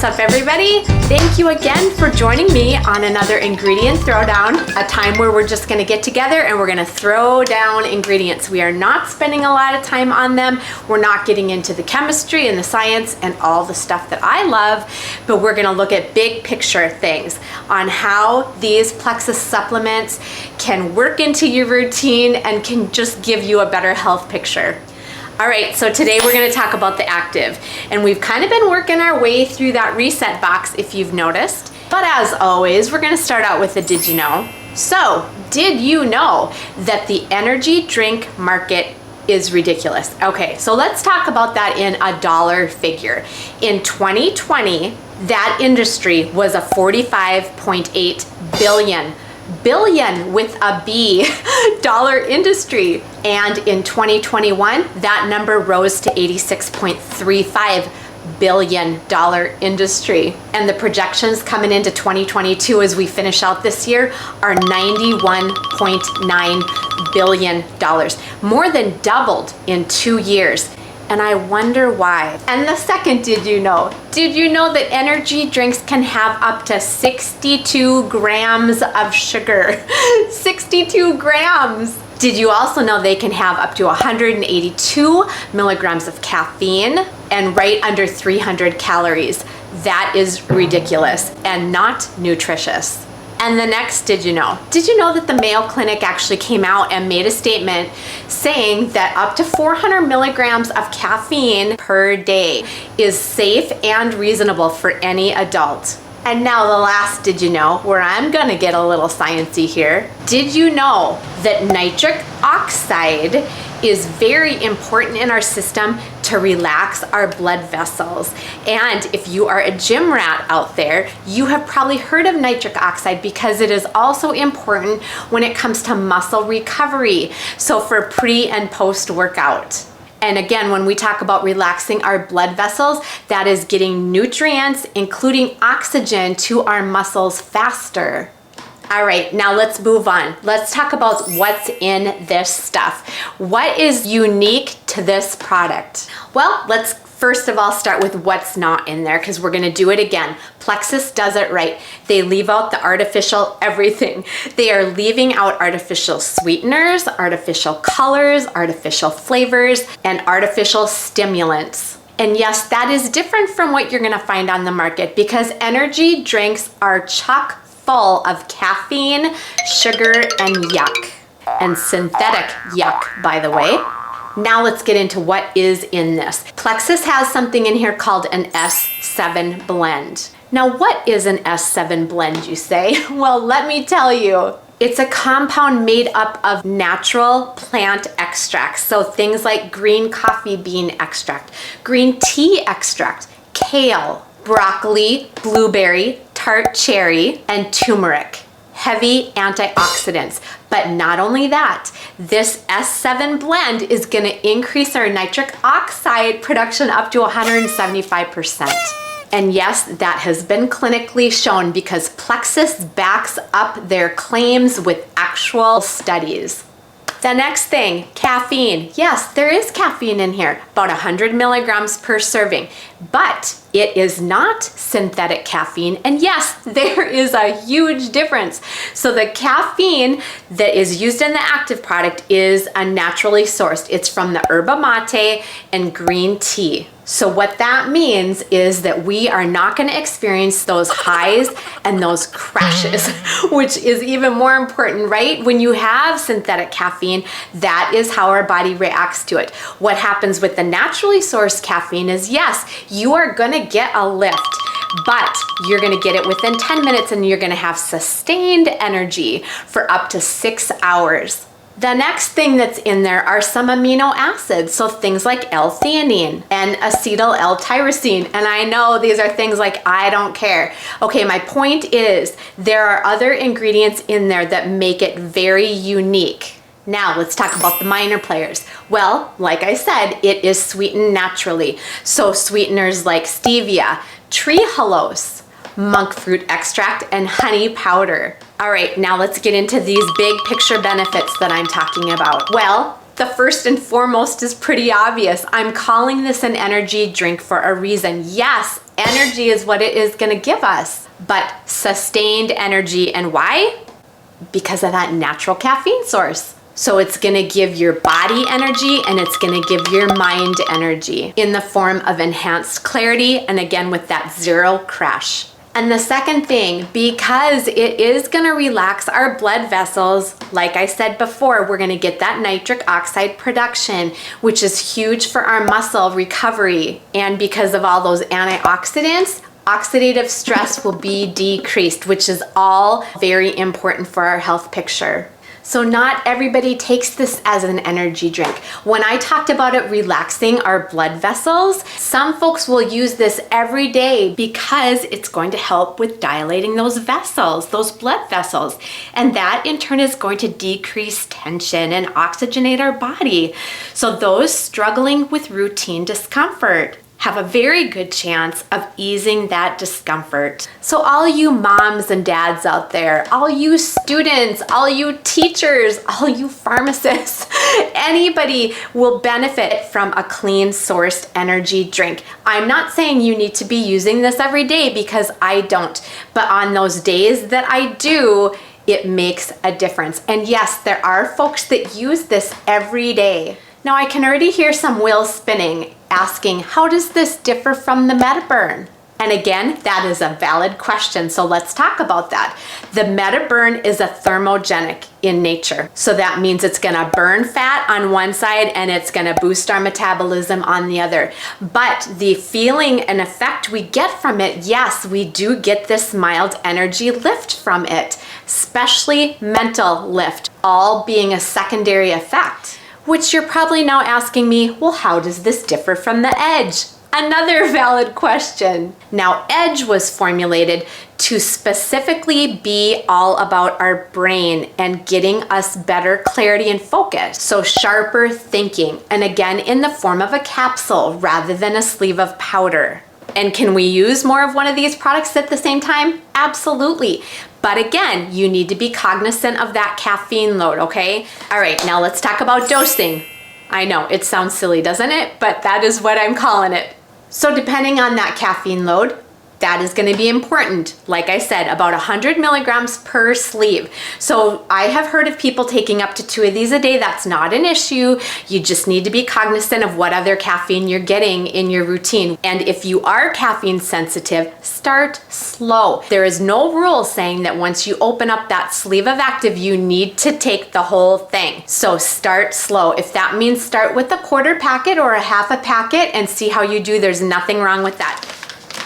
What's up, everybody? Thank you again for joining me on another ingredient throwdown, a time where we're just gonna get together and we're gonna throw down ingredients. We are not spending a lot of time on them. We're not getting into the chemistry and the science and all the stuff that I love, but we're gonna look at big picture things on how these Plexus supplements can work into your routine and can just give you a better health picture. All right, so today we're gonna talk about the active, and we've kind of been working our way through that reset box if you've noticed. But as always, we're gonna start out with the did you know? So, did you know that the energy drink market is ridiculous? Okay, so let's talk about that in a dollar figure. In 2020, that industry was a $45.8 billion with a B dollar industry, and in 2021 that number rose to $86.35 billion industry, and the projections coming into 2022 as we finish out this year are $91.9 billion, more than doubled in 2 years. And I wonder why. And the second did you know? Did you know that energy drinks can have up to 62 grams of sugar? 62 grams! Did you also know they can have up to 182 milligrams of caffeine and right under 300 calories? That is ridiculous and not nutritious. And the next, did you know? Did you know that the Mayo Clinic actually came out and made a statement saying that up to 400 milligrams of caffeine per day is safe and reasonable for any adult? And now the last did you know, where I'm gonna get a little sciencey here. Did you know that nitric oxide is very important in our system to relax our blood vessels? And if you are a gym rat out there, you have probably heard of nitric oxide because it is also important when it comes to muscle recovery, so for pre and post workout. And again, when we talk about relaxing our blood vessels, that is getting nutrients, including oxygen, to our muscles faster. All right, now let's move on. Let's talk about what's in this stuff. What is unique to this product? Well, let's first of all start with what's not in there, because we're gonna do it again. Plexus does it right. They leave out the artificial everything. They are leaving out artificial sweeteners, artificial colors, artificial flavors, and artificial stimulants. And yes, that is different from what you're gonna find on the market, because energy drinks are chock full of caffeine, sugar, and yuck. And synthetic yuck, by the way. Now let's get into what is in this. Plexus has something in here called an S7 blend. Now what is an S7 blend, you say? Well, let me tell you. It's a compound made up of natural plant extracts. So things like green coffee bean extract, green tea extract, kale, broccoli, blueberry, tart cherry, and turmeric. Heavy antioxidants. But not only that, this S7 blend is gonna increase our nitric oxide production up to 175%. And yes, that has been clinically shown because Plexus backs up their claims with actual studies. The next thing, caffeine. Yes, there is caffeine in here, about 100 milligrams per serving, but it is not synthetic caffeine. And yes, there is a huge difference. So the caffeine that is used in the active product is a naturally sourced. It's from the yerba mate and green tea. So what that means is that we are not going to experience those highs and those crashes, which is even more important, right? When you have synthetic caffeine, that is how our body reacts to it. What happens with the naturally sourced caffeine is, yes, you are going to get a lift, but you're going to get it within 10 minutes and you're going to have sustained energy for up to 6 hours. The next thing that's in there are some amino acids, so things like L-theanine and acetyl L-tyrosine. And I know these are things like I don't care. Okay, my point is there are other ingredients in there that make it very unique. Now let's talk about the minor players. Well, like I said, it is sweetened naturally. So sweeteners like stevia, trehalose, monk fruit extract, and honey powder. All right, now let's get into these big picture benefits that I'm talking about. Well, the first and foremost is pretty obvious. I'm calling this an energy drink for a reason. Yes, Energy is what it is gonna give us, but sustained energy. And why? Because of that natural caffeine source. So it's gonna give your body energy and it's gonna give your mind energy in the form of enhanced clarity, and again with that zero crash. And the second thing, because it is gonna relax our blood vessels, like I said before, we're gonna get that nitric oxide production, which is huge for our muscle recovery. And because of all those antioxidants, oxidative stress will be decreased, which is all very important for our health picture. So not everybody takes this as an energy drink. When I talked about it relaxing our blood vessels, some folks will use this every day because it's going to help with dilating those vessels, those blood vessels. And that in turn is going to decrease tension and oxygenate our body. So those struggling with routine discomfort have a very good chance of easing that discomfort. So all you moms and dads out there, all you students, all you teachers, all you pharmacists, anybody will benefit from a clean sourced energy drink. I'm not saying you need to be using this every day because I don't, but on those days that I do, it makes a difference. And yes, there are folks that use this every day. Now I can already hear some wheels spinning, asking, how does this differ from the MetaBurn? And again, that is a valid question, so let's talk about that. The MetaBurn is a thermogenic in nature. So that means it's gonna burn fat on one side and it's gonna boost our metabolism on the other. But the feeling and effect we get from it, yes, we do get this mild energy lift from it, especially mental lift, all being a secondary effect. Which you're probably now asking me, well, how does this differ from the Edge? Another valid question. Now, Edge was formulated to specifically be all about our brain and getting us better clarity and focus. So sharper thinking, and again, in the form of a capsule rather than a sleeve of powder. And can we use more of one of these products at the same time? Absolutely. But again, you need to be cognizant of that caffeine load, okay? All right, now let's talk about dosing. I know, it sounds silly, doesn't it? But that is what I'm calling it. So depending on that caffeine load, that is going to be important. Like I said, about 100 milligrams per sleeve. So I have heard of people taking up to 2 of these a day. That's not an issue. You just need to be cognizant of what other caffeine you're getting in your routine. And if you are caffeine sensitive, start slow. There is no rule saying that once you open up that sleeve of active, you need to take the whole thing. So start slow. If that means start with a quarter packet or a half a packet and see how you do, there's nothing wrong with that.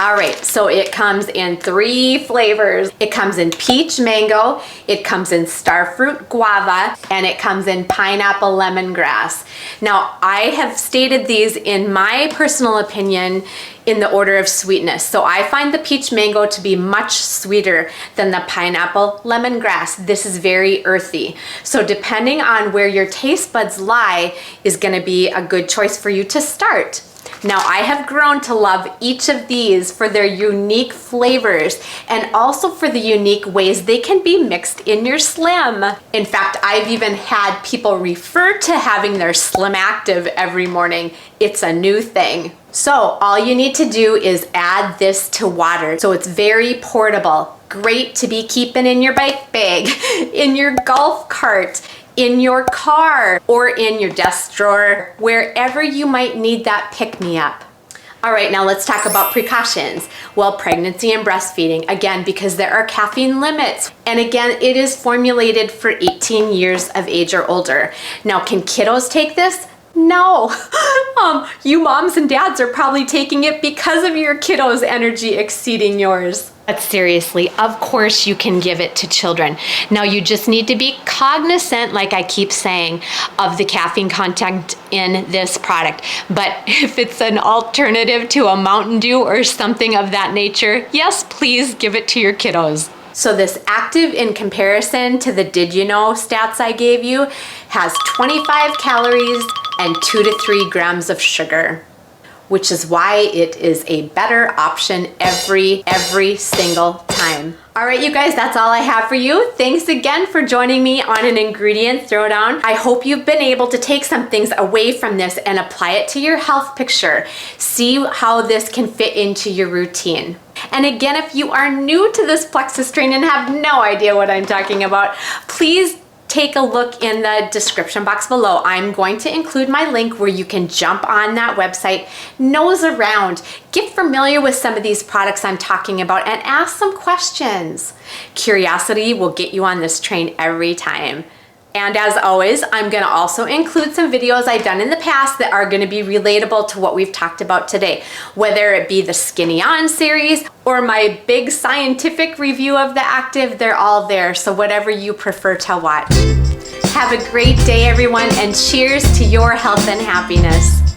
All right, so it comes in 3 flavors. It comes in peach mango, it comes in starfruit guava, and it comes in pineapple lemongrass. Now, I have stated these in my personal opinion in the order of sweetness. So I find the peach mango to be much sweeter than the pineapple lemongrass. This is very earthy. So depending on where your taste buds lie is gonna be a good choice for you to start. Now, I have grown to love each of these for their unique flavors and also for the unique ways they can be mixed in your Slim. In fact, I've even had people refer to having their Slim Active every morning. It's a new thing. So all you need to do is add this to water. So it's very portable. Great to be keeping in your bike bag, in your golf cart, in your car, or in your desk drawer, wherever you might need that pick-me-up. All right, now let's talk about precautions. Well, pregnancy and breastfeeding, again, because there are caffeine limits. And again, it is formulated for 18 years of age or older. Now, can kiddos take this? No. You moms and dads are probably taking it because of your kiddos' energy exceeding yours. But seriously, of course you can give it to children. Now you just need to be cognizant, like I keep saying, of the caffeine content in this product. But if it's an alternative to a Mountain Dew or something of that nature, yes, please give it to your kiddos. So this active, in comparison to the Did You Know stats I gave you, has 25 calories and 2 to 3 grams of sugar. which is why it is a better option every single time. All right, you guys, that's all I have for you. Thanks again for joining me on an ingredient throwdown. I hope you've been able to take some things away from this and apply it to your health picture. See how this can fit into your routine. And again, if you are new to this Plexus train and have no idea what I'm talking about, please take a look in the description box below. I'm going to include my link where you can jump on that website, nose around, get familiar with some of these products I'm talking about, and ask some questions. Curiosity will get you on this train every time. And as always, I'm gonna also include some videos I've done in the past that are gonna be relatable to what we've talked about today, whether it be the Skinny On series or my big scientific review of the Active, they're all there, so whatever you prefer to watch. Have a great day, everyone, and cheers to your health and happiness.